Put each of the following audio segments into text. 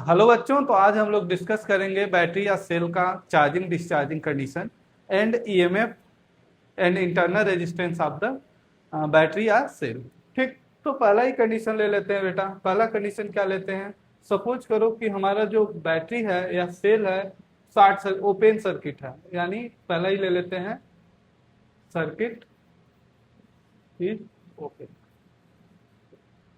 Hello बच्चों, तो आज हम लोग डिस्कस करेंगे बैटरी या सेल का charging discharging condition and EMF and internal resistance of the battery या सेल। ठीक, तो पहला ही कंडीशन ले लेते हैं बेटा। पहला कंडीशन क्या लेते हैं? सपोज करो कि हमारा जो बैटरी है या सेल है ओपन सर्किट है, यानी पहला ही ले लेते हैं सर्किट इज ओपन।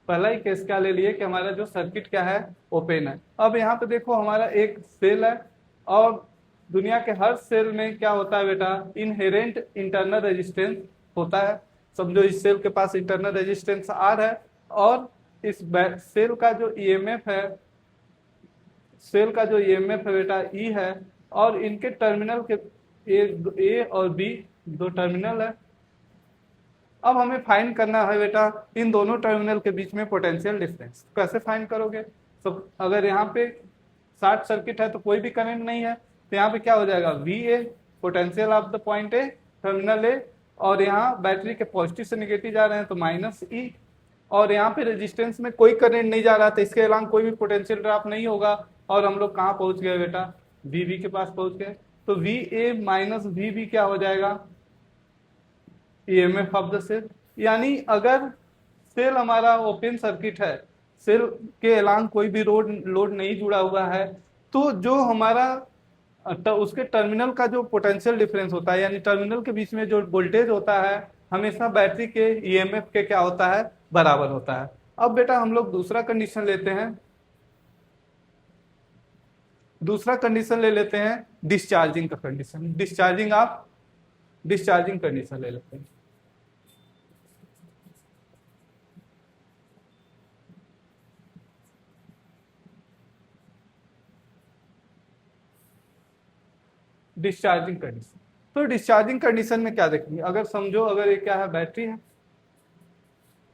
पहला ही केस क्या ले लिए कि हमारा जो सर्किट क्या है, ओपन है। अब यहाँ पे देखो हमारा एक सेल है और दुनिया के हर सेल में क्या होता है बेटा, इनहेरेंट इंटरनल रेजिस्टेंस होता है। समझो इस सेल के पास इंटरनल रेजिस्टेंस आर है और इस सेल का जो ईएमएफ है, सेल का जो ईएमएफ है बेटा ई है, और इनके टर्मिनल के ए और बी दो टर्मिनल है। अब हमें फाइंड करना है बेटा इन दोनों टर्मिनल के बीच में पोटेंशियल डिफरेंस। कैसे फाइंड करोगे? तो अगर यहाँ पे शॉर्ट सर्किट है तो कोई भी करंट नहीं है, तो यहाँ पे क्या हो जाएगा, V A potential of the point A, terminal ए, और यहाँ बैटरी के पॉजिटिव से निगेटिव जा रहे हैं तो माइनस ई, और यहाँ पे रेजिस्टेंस में कोई करंट नहीं जा रहा था, इसके अलावा कोई भी पोटेंशियल ड्रॉप नहीं होगा। और हम लोग कहाँ पहुंच गए बेटा, वी बी के पास पहुंच गए। तो V A minus V B क्या हो जाएगा, ईएमएफ ऑफ द सेल। यानी अगर सेल हमारा ओपन सर्किट है, सेल के अलावा कोई भी लोड नहीं जुड़ा हुआ है, तो जो हमारा उसके टर्मिनल का जो पोटेंशियल डिफरेंस होता है, यानी टर्मिनल के बीच में जो वोल्टेज होता है, हमेशा बैटरी के ईएमएफ के क्या होता है, बराबर होता है। अब बेटा हम लोग दूसरा कंडीशन लेते हैं। दूसरा कंडीशन ले लेते हैं डिस्चार्जिंग का कंडीशन। डिस्चार्जिंग कंडीशन ले लेते हैं। डिस्चार्जिंग कंडीशन, तो डिस्चार्जिंग कंडीशन में क्या देखेंगे? अगर समझो अगर ये क्या है, बैटरी है,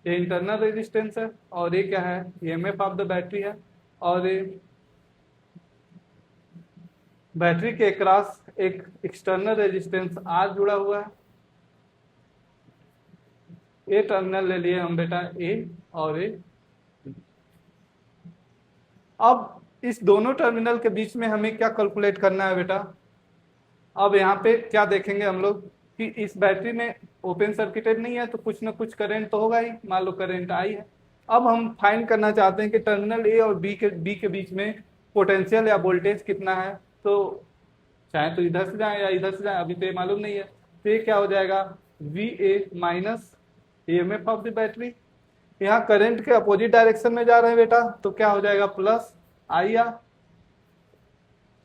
ये इंटरनल रेजिस्टेंस है, और ये क्या है, ईएमएफ ऑफ द बैटरी है, और ये बैटरी के अक्रॉस एक एक्सटर्नल रेजिस्टेंस आर जुड़ा हुआ है। ए टर्मिनल ले लिए हम बेटा, ए और ए। अब इस दोनों टर्मिनल के बीच में हमें क्या कैलकुलेट करना है बेटा? अब यहाँ पे क्या देखेंगे हम लोग कि इस बैटरी में ओपन सर्किटेड नहीं है तो कुछ ना कुछ करंट तो होगा ही। मान लो करंट आई है। अब हम फाइंड करना चाहते हैं कि टर्मिनल ए और बी के बीच में पोटेंशियल या वोल्टेज कितना है। तो चाहे तो इधर से जाए या इधर से जाए, अभी तो ये मालूम नहीं है। तो ये क्या हो जाएगा, V A minus EMF of the battery. यहाँ करंट के अपोजिट डायरेक्शन में जा रहे हैं बेटा, तो क्या हो जाएगा, प्लस आई आर।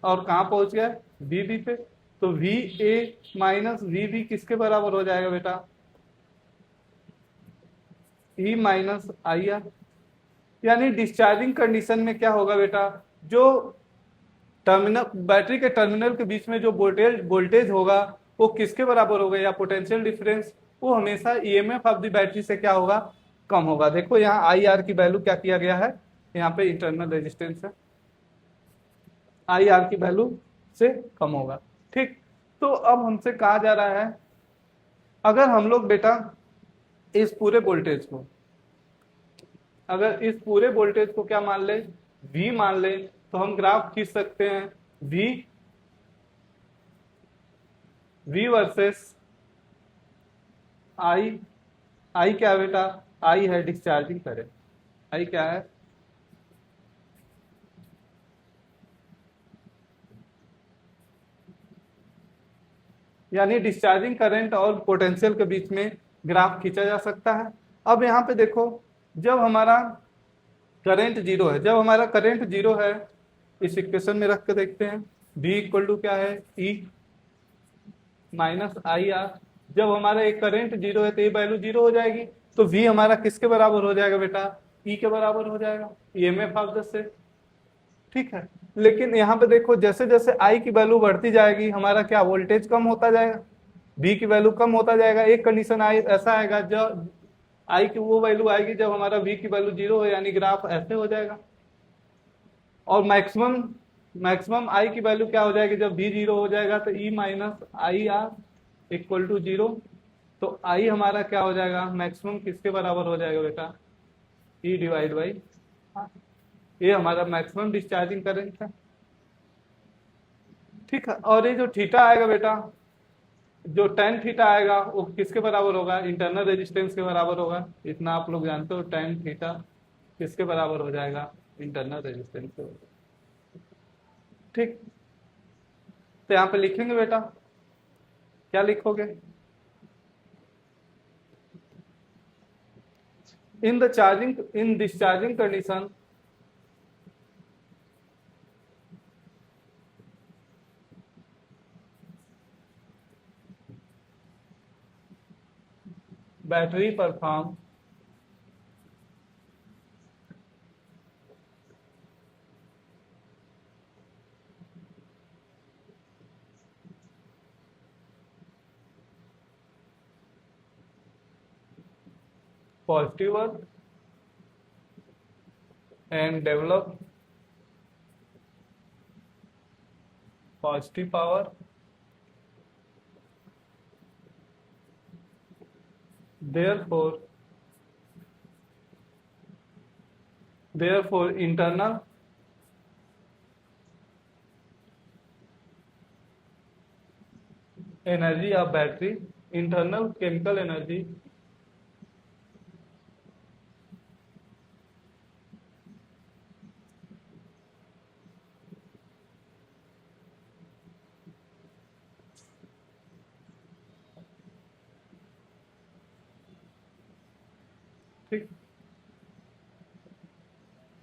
और कहाँ पहुंच गया, वी बी पे। तो V A minus V B किसके बराबर हो जाएगा बेटा, ई माइनस आई आर। यानी डिस्चार्जिंग कंडीशन में क्या होगा बेटा, जो टर्मिनल बैटरी के टर्मिनल के बीच में जो वोल्टेज होगा वो किसके बराबर होगा, या पोटेंशियल डिफरेंस, वो हमेशा ईएमएफ ऑफ द बैटरी से क्या होगा, कम होगा। देखो यहाँ आई आर की वैल्यू क्या किया गया है, यहाँ पे इंटरनल रेजिस्टेंस है, आई आर की वैल्यू से कम होगा। ठीक, तो अब हमसे कहा जा रहा है अगर हम लोग बेटा इस पूरे वोल्टेज को, अगर इस पूरे वोल्टेज को क्या मान ले, V मान ले, तो हम ग्राफ खींच सकते हैं V वर्सेस I क्या है बेटा, I है डिस्चार्जिंग करंट। I क्या है, यानी डिस्चार्जिंग करंट और पोटेंशियल के बीच में ग्राफ खींचा जा सकता है। अब यहाँ पे देखो, जब हमारा करंट जीरो है, जब हमारा करंट जीरो है, इस इक्वेशन में रख के देखते हैं, V इक्वल टू क्या है, E माइनस आई आर। जब हमारा एक करंट जीरो है तो ये वैल्यू जीरो हो जाएगी, तो V हमारा किसके बराबर हो जाएगा बेटा, E के बराबर हो जाएगा, ईएमएफ ऑफ द सेल। ठीक है, लेकिन यहाँ पे देखो जैसे जैसे I की वैल्यू बढ़ती जाएगी हमारा क्या, वोल्टेज कम होता जाएगा, V की वैल्यू कम होता जाएगा। एक कंडीशन ऐसा आएगा जब I की वो वैल्यू आएगी जब हमारा V की वैल्यू जीरो हो, यानी ग्राफ ऐसे हो जाएगा। और मैक्सिमम I की वैल्यू क्या हो जाएगी, जब V जीरो हो जाएगा तो E minus I R equal to zero. तो I हमारा क्या हो जाएगा, मैक्सिमम किसके बराबर हो जाएगा बेटा, E डिवाइड बाई ये हमारा मैक्सिमम डिस्चार्जिंग करंट है। ठीक है, और ये जो थीटा आएगा बेटा, जो tan थीटा आएगा वो किसके बराबर होगा? इंटरनल रेजिस्टेंस के बराबर होगा। इतना आप लोग जानते हो, tan थीटा किसके बराबर हो जाएगा? इंटरनल रेजिस्टेंस के बराबर। ठीक, तो यहाँ पे लिखेंगे बेटा, क्या लिखोगे? इन discharging condition, battery perform positive work and develop positive power, therefore internal energy of battery, internal chemical energy ठीक।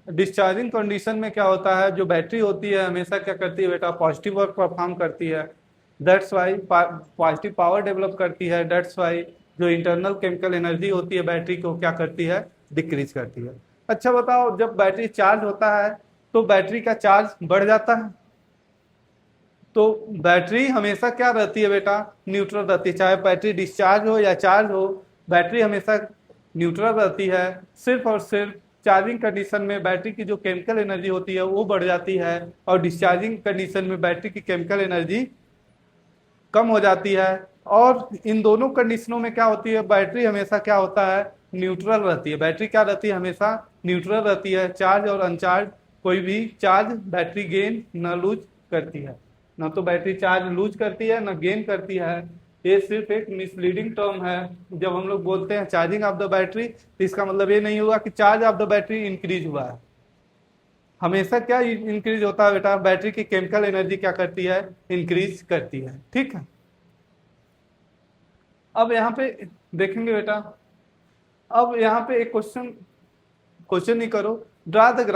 डिस्चार्जिंग कंडीशन में क्या होता है, जो बैटरी होती है हमेशा क्या करती है बेटा? पॉजिटिव वर्क परफॉर्म करती है। That's why positive power develop करती है। दैट्स वाई जो इंटरनल केमिकल एनर्जी होती है बैटरी को क्या करती है? डिक्रीज करती है। अच्छा बताओ, जब बैटरी चार्ज होता है तो बैटरी का चार्ज बढ़ जाता है। तो बैटरी हमेशा क्या रहती है बेटा? न्यूट्रल रहती है। चाहे बैटरी डिस्चार्ज हो या चार्ज हो, बैटरी हमेशा न्यूट्रल रहती है। सिर्फ और सिर्फ चार्जिंग कंडीशन में बैटरी की जो केमिकल एनर्जी होती है वो बढ़ जाती है, और डिस्चार्जिंग कंडीशन में बैटरी की केमिकल एनर्जी कम हो जाती है। और इन दोनों कंडीशनों में क्या होती है? बैटरी हमेशा क्या होता है? न्यूट्रल रहती है। बैटरी क्या रहती है? हमेशा न्यूट्रल रहती है। चार्ज और अनचार्ज कोई भी चार्ज बैटरी गेन न लूज करती है। ना तो बैटरी चार्ज लूज करती है ना गेन करती है। ये सिर्फ एक मिसलीडिंग टर्म है। जब हम लोग बोलते हैं चार्जिंग ऑफ द बैटरी, तो इसका मतलब ये नहीं हुआ कि charge of the battery increase हुआ है। हमेशा क्या इंक्रीज होता है बेटा? बैटरी की केमिकल एनर्जी क्या करती है? इंक्रीज करती है। ठीक है, अब यहाँ पे देखेंगे बेटा, अब यहाँ पे एक क्वेश्चन क्वेश्चन नहीं करो, draw the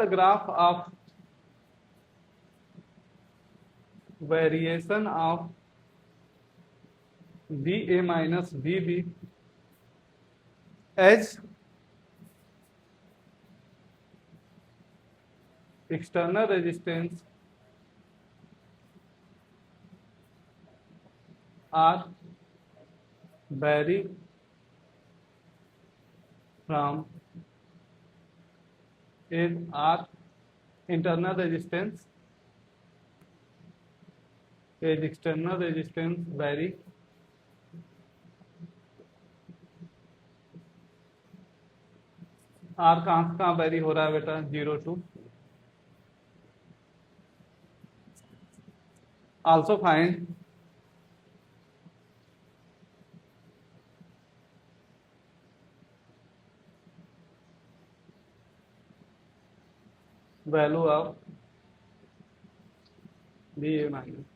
graph of variation of VA minus VB as external resistance are vary from in R internal resistance is external resistance vary R कहाँ वैरी हो रहा है बेटा? 0 to also find value of VA minus।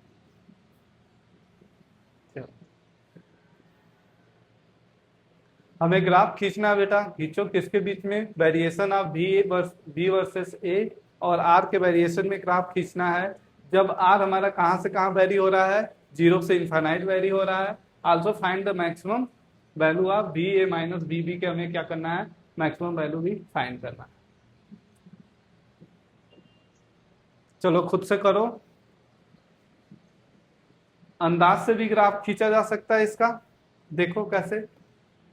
हमें graph खींचना है बेटा, खींचो। किसके बीच में? Variation of B versus A और आर के वेरिएशन में ग्राफ खींचना है। जब आर हमारा कहाँ से कहाँ वेरी हो रहा है? 0 से इन्फाइनाइट वेरी हो रहा है। Also find the maximum value of B A minus B B के हमें क्या करना है? मैक्सिमम वैल्यू भी फाइंड करना है। चलो खुद से करो, अंदाज से भी ग्राफ खींचा जा सकता है इसका। देखो कैसे।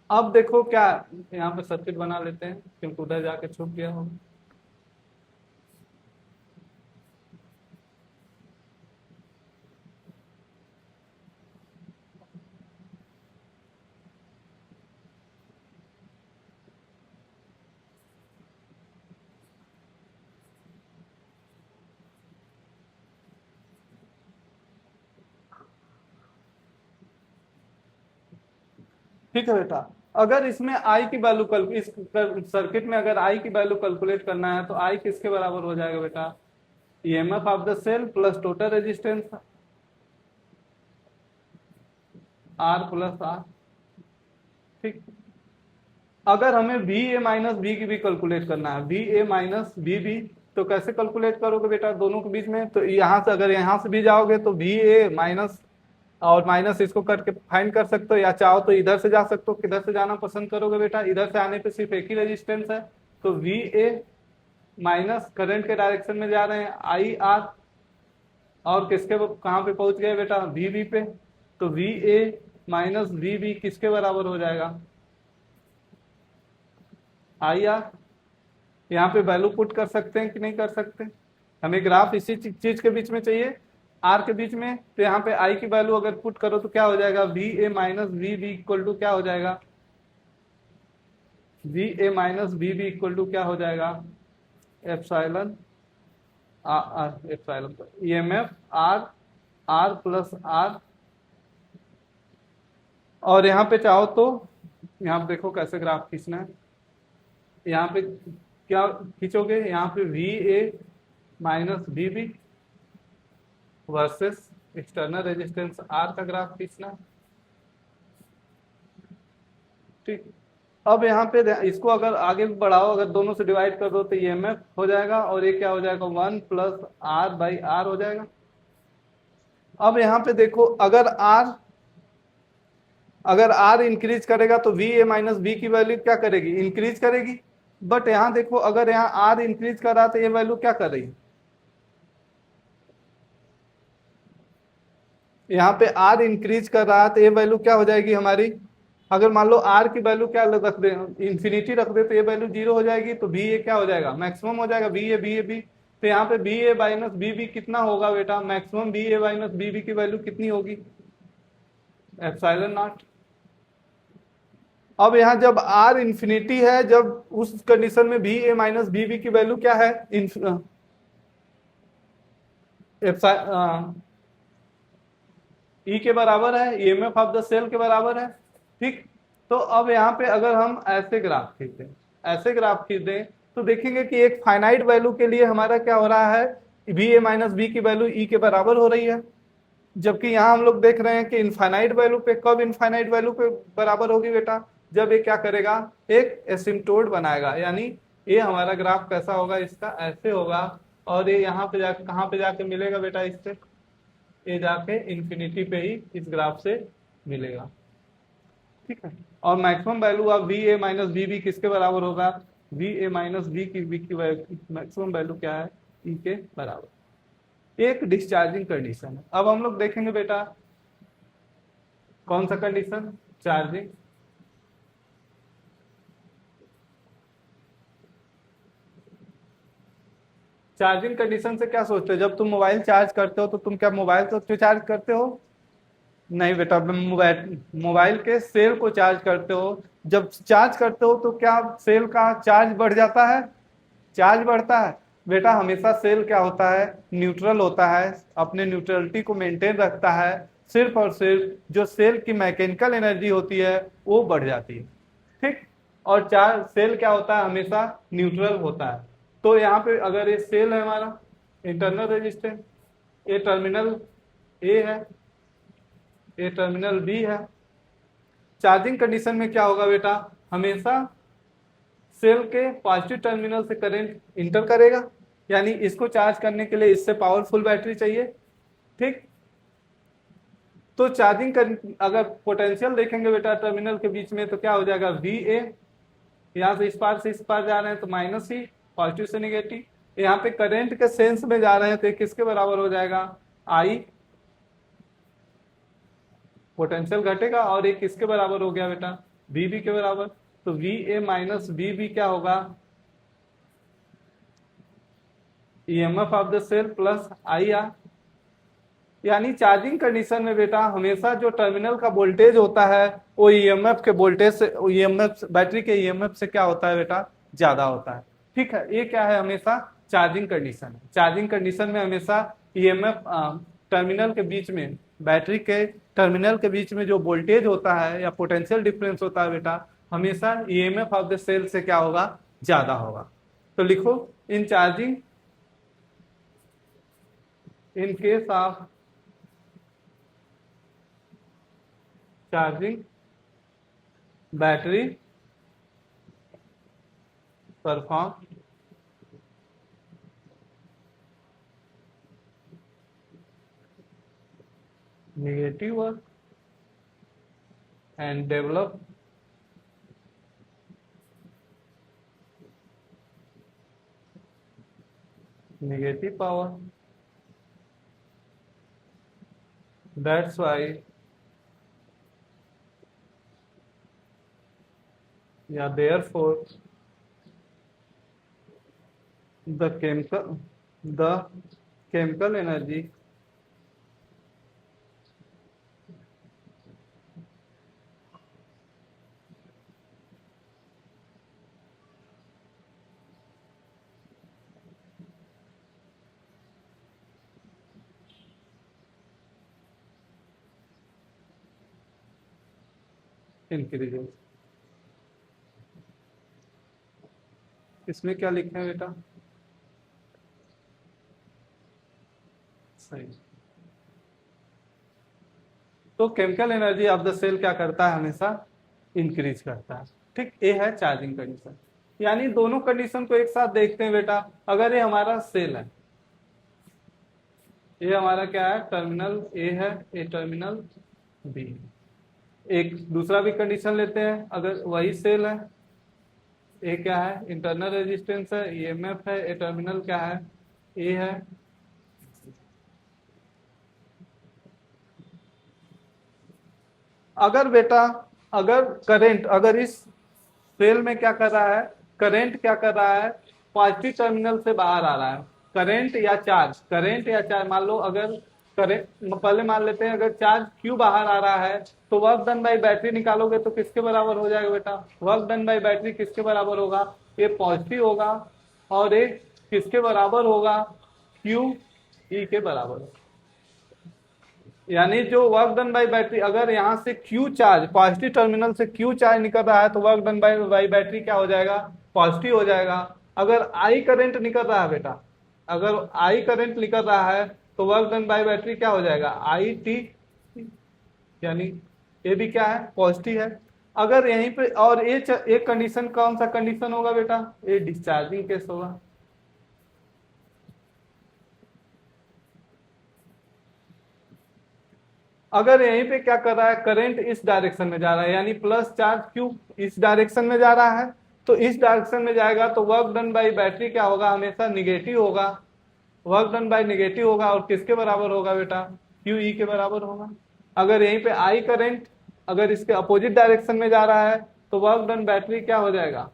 अब देखो क्या, यहाँ पे सर्किट बना लेते हैं क्योंकि उधर जाके छुप गया हो। ठीक है बेटा। अगर इसमें आई की वैल्यू इस सर्किट में अगर आई की वैल्यू कैलकुलेट करना है तो आई किसके बराबर हो जाएगा बेटा, EMF of the cell plus total resistance R plus R. ठीक, अगर हमें वी ए माइनस बी की भी कैलकुलेट करना है, V A minus B B, तो कैसे कैलकुलेट करोगे बेटा दोनों के बीच में, तो यहाँ से अगर यहाँ से भी जाओगे तो वी ए माइनस और माइनस इसको करके फाइंड कर सकते हो, या चाहो तो इधर से जा सकते हो। किधर से जाना पसंद करोगे बेटा, इधर से आने पे सिर्फ एक ही रेजिस्टेंस है, तो वी ए माइनस करंट के डायरेक्शन में जा रहे हैं आई आर, और किसके कहाँ पे पहुंच गए बेटा, वी बी पे, तो V A minus V B किसके बराबर हो जाएगा, आई आर। यहाँ पे वैल्यू पुट कर सकते हैं कि नहीं कर सकते, हमें ग्राफ इसी चीज के बीच में चाहिए, आर के बीच में। तो यहाँ पे आई की वैल्यू अगर पुट करो तो क्या हो जाएगा, V A minus V B equal to क्या हो जाएगा, V A minus V B equal to क्या हो जाएगा, epsilon epsilon EMF R, R plus R. और यहाँ पे चाहो तो यहाँ पे देखो कैसे ग्राफ खींचना है, यहाँ पे क्या खींचोगे, यहाँ पे V A minus V B versus external resistance R का ग्राफ खींचना। ठीक, अब यहाँ पे इसको अगर आगे बढ़ाओ, अगर दोनों से डिवाइड कर दो तो ईएमएफ हो जाएगा, और ये क्या हो जाएगा, 1 प्लस आर बाई आर हो जाएगा। अब यहाँ पे देखो अगर आर इंक्रीज करेगा तो वी ए माइनस बी की वैल्यू क्या करेगी, इंक्रीज करेगी। बट यहाँ देखो अगर यहाँ आर इंक्रीज कर रहा तो ये वैल्यू क्या कर रही है, यहाँ पे आर इंक्रीज कर रहा है तो ये वैल्यू क्या हो जाएगी हमारी, अगर मान लो आर की वैल्यू क्या रख दे, इंफिनिटी रख दे, तो ये वैल्यू 0 हो जाएगी, तो वी ए क्या हो जाएगा, मैक्सिमम हो जाएगा, वी ए बी। तो यहाँ पे B A minus B B कितना होगा बेटा, maximum B A minus B B की वैल्यू कितनी होगी, एप्सिलॉन नॉट। अब यहाँ जब आर इंफिनिटी है, जब उस कंडीशन में B A minus B B की वैल्यू क्या है, ई के बराबर है, ईएमएफ ऑफ द सेल के बराबर है। ठीक, तो अब यहाँ पे अगर हम ऐसे ग्राफ खींचें तो देखेंगे कि एक फाइनाइट वैल्यू के लिए हमारा क्या हो रहा है, बी ए माइनस बी की वैल्यू ई के बराबर हो रही है, जबकि यहाँ हम लोग देख रहे हैं कि इनफाइनाइट वैल्यू पे, कब इनफाइनाइट वैल्यू पे बराबर होगी बेटा, जब ये क्या करेगा, एक एसिम्प्टोट बनाएगा। यानी ये हमारा ग्राफ कैसा होगा, इसका ऐसे होगा, और ये यहाँ पे जाके कहाँ पे जाके मिलेगा बेटा, इससे ये जाके इंफिनिटी पे ही इस ग्राफ से मिलेगा। ठीक है, और maximum value of V A minus B B किसके बराबर होगा, वी ए माइनस बी की मैक्सिमम वैल्यू क्या है, ई के बराबर। एक डिस्चार्जिंग कंडीशन है। अब हम लोग देखेंगे बेटा कौन सा कंडीशन, चार्जिंग। चार्जिंग कंडीशन से क्या सोचते हो, जब तुम मोबाइल चार्ज करते हो तो तुम क्या मोबाइल को चार्ज करते हो, नहीं बेटा, मोबाइल के सेल को चार्ज करते हो। जब चार्ज करते हो तो क्या सेल का चार्ज बढ़ जाता है, चार्ज बढ़ता है बेटा। हमेशा सेल क्या होता है, न्यूट्रल होता है, अपने न्यूट्रलिटी को मेंटेन रखता है, सिर्फ और सिर्फ जो सेल की मैकेनिकल एनर्जी होती है वो बढ़ जाती है। ठीक, और चार्ज सेल क्या होता है, हमेशा न्यूट्रल होता है। तो यहाँ पे अगर ये सेल है हमारा, इंटरनल रेजिस्टेंस, ये टर्मिनल ए है, ये टर्मिनल बी है। चार्जिंग कंडीशन में क्या होगा बेटा, हमेशा सेल के पॉजिटिव टर्मिनल से करंट इंटर करेगा, यानी इसको चार्ज करने के लिए इससे पावरफुल बैटरी चाहिए। ठीक, तो चार्जिंग अगर पोटेंशियल देखेंगे बेटा टर्मिनल के बीच में, तो क्या हो जाएगा, वी ए, यहाँ से इस पार जा रहे हैं तो माइनस ही, पॉजिटिव से नेगेटिव। यहाँ पे करंट के सेंस में जा रहे हैं तो किसके बराबर हो जाएगा, आई, पोटेंशियल घटेगा, और एक किसके बराबर हो गया बेटा, वी बी के बराबर। तो V A minus V B क्या होगा, EMF of the cell plus I R. यानी चार्जिंग कंडीशन में बेटा हमेशा जो टर्मिनल का वोल्टेज होता है वो ईएमएफ के वोल्टेज से, ईएमएफ बैटरी के ईएमएफ से क्या होता है बेटा, ज्यादा होता है। ठीक है, ये क्या है, हमेशा चार्जिंग कंडीशन है। चार्जिंग कंडीशन में हमेशा ईएमएफ टर्मिनल के बीच में बैटरी के टर्मिनल के बीच में जो वोल्टेज होता है या पोटेंशियल डिफरेंस होता है बेटा, हमेशा ईएमएफ ऑफ द सेल से क्या होगा, ज्यादा होगा। तो लिखो, in charging, in case of charging battery perform negative work and develop negative power. That's why, yeah, therefore the chemical energy increases। इसमें क्या लिखा है बेटा, सही। तो chemical energy of the cell क्या करता है, हमेशा इंक्रीज करता है। ठीक, ये है चार्जिंग कंडीशन। यानी दोनों कंडीशन को एक साथ देखते हैं बेटा। अगर ये हमारा सेल है, ये हमारा क्या है, टर्मिनल ए है, ये टर्मिनल बी है। एक दूसरा भी कंडीशन लेते हैं, अगर वही सेल है, ए क्या है, इंटरनल रेजिस्टेंस है, ईएमएफ है, ए टर्मिनल क्या है, ए है। अगर बेटा, अगर करंट, अगर इस सेल में क्या कर रहा है, करंट क्या कर रहा है, पॉजिटिव टर्मिनल से बाहर आ रहा है, करंट या चार्ज, करंट या चार्ज, मान लो अगर करंट, पहले मान लेते हैं अगर चार्ज क्यू बाहर आ रहा है, तो वर्क डन बाई बैटरी निकालोगे तो किसके बराबर हो जाएगा बेटा, वर्क डन बाई बैटरी किसके बराबर होगा, ये पॉजिटिव होगा, और ये किसके बराबर होगा, क्यू ई के बराबर होगा। यानी जो वर्क डन बाई बैटरी, अगर यहाँ से क्यू चार्ज, पॉजिटिव टर्मिनल से क्यू चार्ज निकल रहा है, तो वर्क डन बाई बैटरी क्या हो जाएगा, पॉजिटिव हो जाएगा। अगर आई करंट निकल रहा है बेटा, अगर आई करंट निकल रहा है, तो वर्क डन बाई बैटरी क्या हो जाएगा, आई टी, यानी ये भी क्या है, पॉजिटिव है। अगर यहीं पे, और ये एक कंडीशन, कौन सा कंडीशन होगा बेटा, ये डिस्चार्जिंग केस होगा। अगर यहीं पे क्या कर रहा है, करंट इस डायरेक्शन में जा रहा है, यानी प्लस चार्ज क्यू इस डायरेक्शन में जा रहा है, तो इस डायरेक्शन में जाएगा, तो वर्क डन बाई बैटरी क्या होगा, हमेशा निगेटिव होगा, वर्क डन बाई निगेटिव होगा, और किसके बराबर होगा बेटा, क्यू ई के बराबर होगा। अगर यहीं पे आई करंट अगर इसके अपोजिट डायरेक्शन में जा रहा है, तो वर्क डन बैटरी क्या हो जाएगा,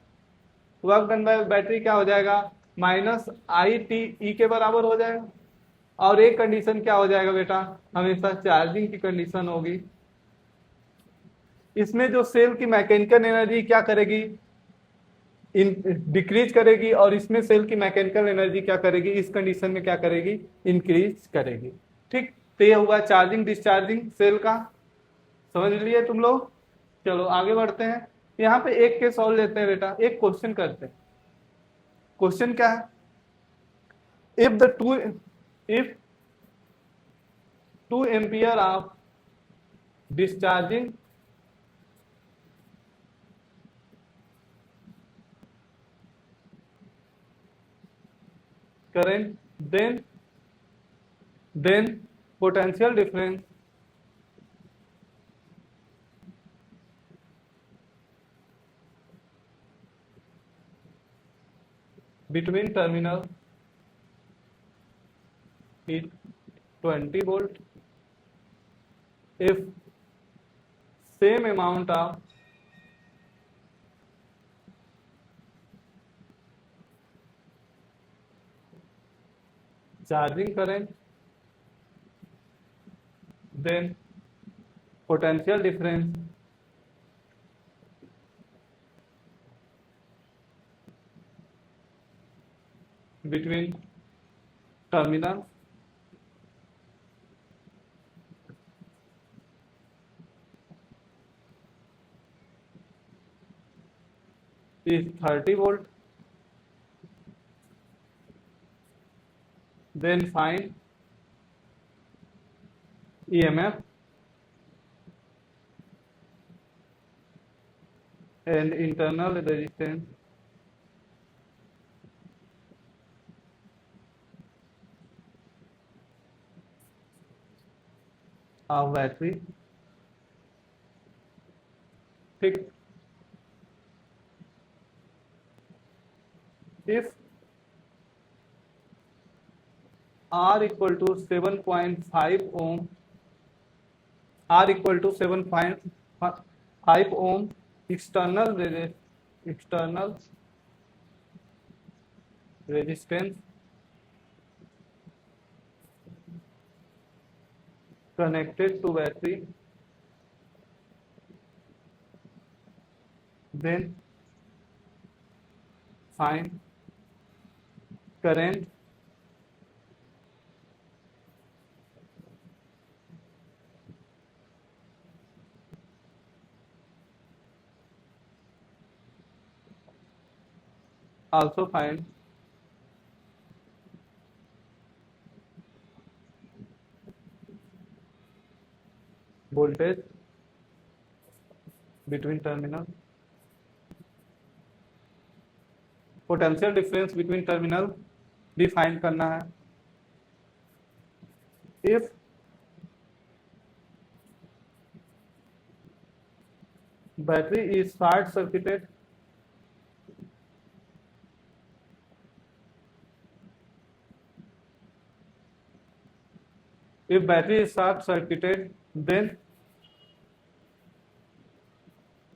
वर्क डन बाई बैटरी क्या हो जाएगा, माइनस आई टी ई के बराबर हो जाएगा। और एक कंडीशन क्या हो जाएगा बेटा, हमेशा चार्जिंग की कंडीशन होगी। इसमें जो सेल की मैकेनिकल एनर्जी क्या करेगी, डिक्रीज करेगी, और इसमें सेल की मैकेनिकल एनर्जी क्या करेगी, इस कंडीशन में क्या करेगी, इंक्रीज करेगी। ठीक, तो ये हुआ चार्जिंग डिस्चार्जिंग सेल का, समझ लिए तुम लोग। चलो आगे बढ़ते हैं। यहाँ पे एक केस और लेते हैं बेटा, एक क्वेश्चन करते हैं। क्वेश्चन क्या है, if 2 ampere of discharging current, then potential difference between terminal is 20 volt if same amount of charging current, then potential difference between terminal is 30 volt. Then find EMF and internal resistance of battery. ठीक, if R equal to 7.5 ohm, R equal to 7.5 ohm external resistance connected to battery, then find current also find voltage between terminal, potential difference between terminal भी find करना है. If battery is short circuited, if battery is short circuited, then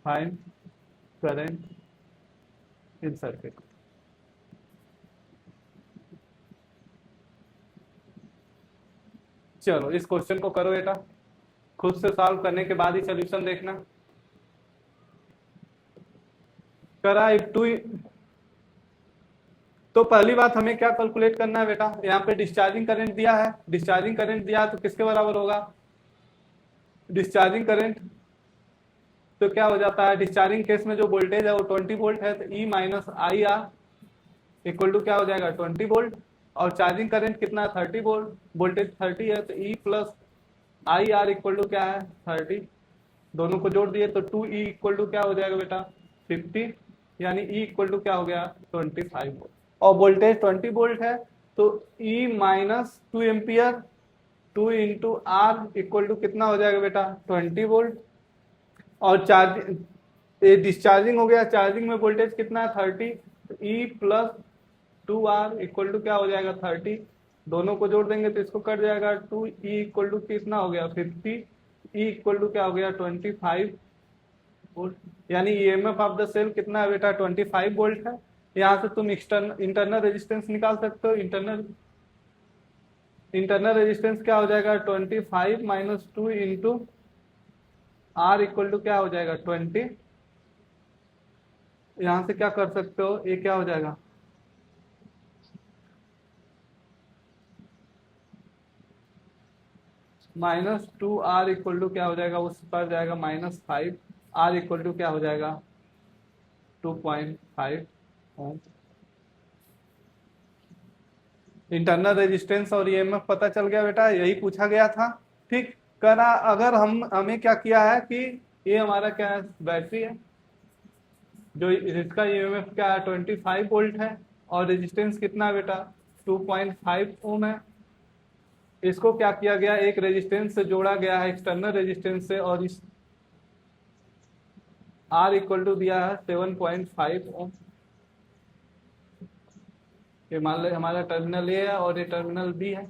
find current in circuit. चलो इस question को करो बेटा, खुद से सॉल्व करने के बाद ही सॉल्यूशन देखना. करा इफ टू, तो पहली बात हमें क्या कैलकुलेट करना है बेटा, यहाँ पे डिस्चार्जिंग करंट दिया है. डिस्चार्जिंग करंट दिया है तो किसके बराबर होगा, डिस्चार्जिंग करंट. तो क्या हो जाता है, डिस्चार्जिंग केस में जो वोल्टेज है वो 20 वोल्ट है, तो E minus I R equal to क्या हो जाएगा 20 वोल्ट. और चार्जिंग करंट कितना है 30 वोल्ट, वोल्टेज 30 है, तो E plus I R equal to क्या है 30. दोनों को जोड़ दिए तो 2E इक्वल टू क्या हो जाएगा बेटा 50, यानी E इक्वल टू क्या हो गया 25 वोल्ट. और वोल्टेज 20 वोल्ट है तो E minus 2 ampere 2 into R equal to कितना हो जाएगा बेटा 20 वोल्ट. और चार्जिंग डिस्चार्जिंग हो गया, चार्जिंग में वोल्टेज कितना है 30, तो E plus 2R equal to क्या हो जाएगा 30. दोनों को जोड़ देंगे तो इसको कट जाएगा 2E इक्वल टू कितना हो गया 50, E इक्वल टू क्या हो गया 25 वोल्ट. यानी ईएमएफ ऑफ द सेल कितना है बेटा 25 वोल्ट है. यहाँ से तुम इंटरनल रेजिस्टेंस निकाल सकते हो. इंटरनल रेजिस्टेंस क्या हो जाएगा 25 minus 2 into R equal to क्या हो जाएगा 20. यहाँ से क्या कर सकते हो, ये क्या हो जाएगा माइनस 2R इक्वल टू क्या हो जाएगा, उस पर जाएगा माइनस 5, R इक्वल टू क्या हो जाएगा 2.5 ओम. इंटरनल रेजिस्टेंस और ईएमएफ पता चल गया बेटा, यही पूछा गया था. ठीक करा. अगर हमें क्या किया है कि ये हमारा क्या है बैटरी है, जो इसका ईएमएफ क्या है 25 वोल्ट है और रेजिस्टेंस कितना है बेटा 2.5 ओम है. इसको क्या किया गया, एक रेजिस्टेंस से जोड़ा गया है एक्सटर्नल रेजिस्टेंस से, और इस R इक्वल टू दिया है 7.5 ओम. ये मान लो हमारा टर्मिनल ए है और ये टर्मिनल बी है.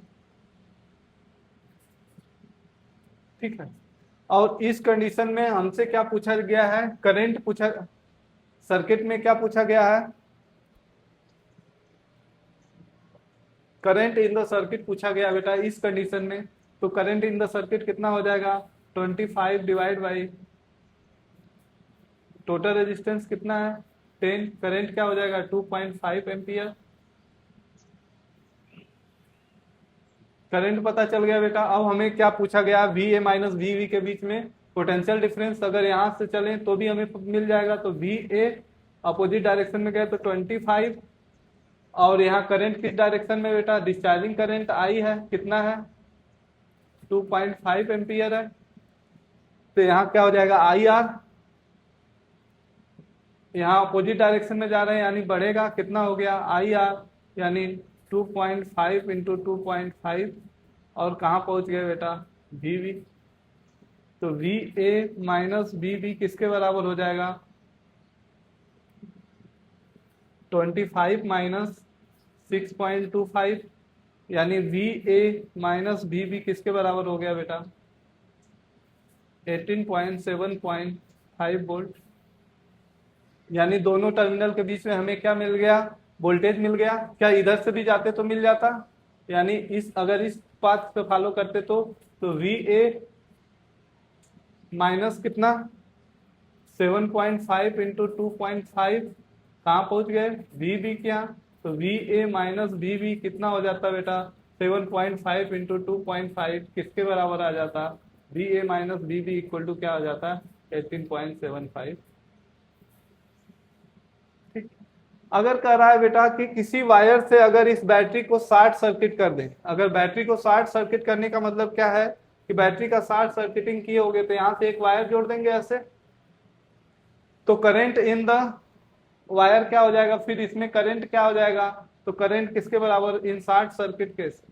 ठीक है. और इस कंडीशन में हमसे क्या पूछा गया है, करंट पूछा, सर्किट में क्या पूछा गया है, करंट इन द सर्किट पूछा गया बेटा इस कंडीशन में. तो करंट इन द सर्किट कितना हो जाएगा 25 डिवाइड बाई टोटल रेजिस्टेंस कितना है 10. करंट क्या हो जाएगा 2.5 एम्पियर. करंट पता चल गया बेटा. अब हमें क्या पूछा गया, VA माइनस VV के बीच में पोटेंशियल डिफरेंस. अगर यहाँ से चलें तो भी हमें मिल जाएगा, तो VA अपोजिट डायरेक्शन में गए तो 25, और यहाँ करंट किस डायरेक्शन में बेटा, डिस्चार्जिंग करंट आई है, कितना है 2.5 एम्पियर है, तो यहाँ क्या हो जाएगा आई आर, यहाँ अपोजिट डायरेक्शन में जा रहे हैं यानी बढ़ेगा, कितना हो गया आई आर, यानी 2.5 इंटू 2.5, और कहाँ पहुंच गए बेटा वी वी, तो V A minus V B किसके बराबर हो जाएगा, 25 माइनस 6.25, यानी V A minus V B किसके बराबर हो गया बेटा 18.7.5 वोल्ट, यानी दोनों टर्मिनल के बीच में हमें क्या मिल गया, वोल्टेज मिल गया। क्या इधर से भी जाते तो मिल जाता, यानी इस अगर इस पाथ पे फॉलो करते तो वी ए माइनस कितना 7.5 इंटू 2.5 कहाँ पहुंच गए वी बी के यहाँ, तो V A minus V B कितना हो जाता बेटा 7.5 इंटू 2.5 किसके बराबर आ जाता, V A minus V B equal to क्या हो जाता 18.75। ठीक, अगर कह रहा है बेटा कि किसी वायर से अगर इस बैटरी को शॉर्ट सर्किट कर दें, अगर बैटरी को शॉर्ट सर्किट करने का मतलब क्या है कि बैटरी का शॉर्ट सर्किटिंग किए होगे तो यहां से एक वायर जोड़ देंगे ऐसे, तो करंट इन द वायर क्या हो जाएगा, फिर इसमें करंट क्या हो जाएगा, तो करंट किसके बराबर इन शॉर्ट सर्किट केस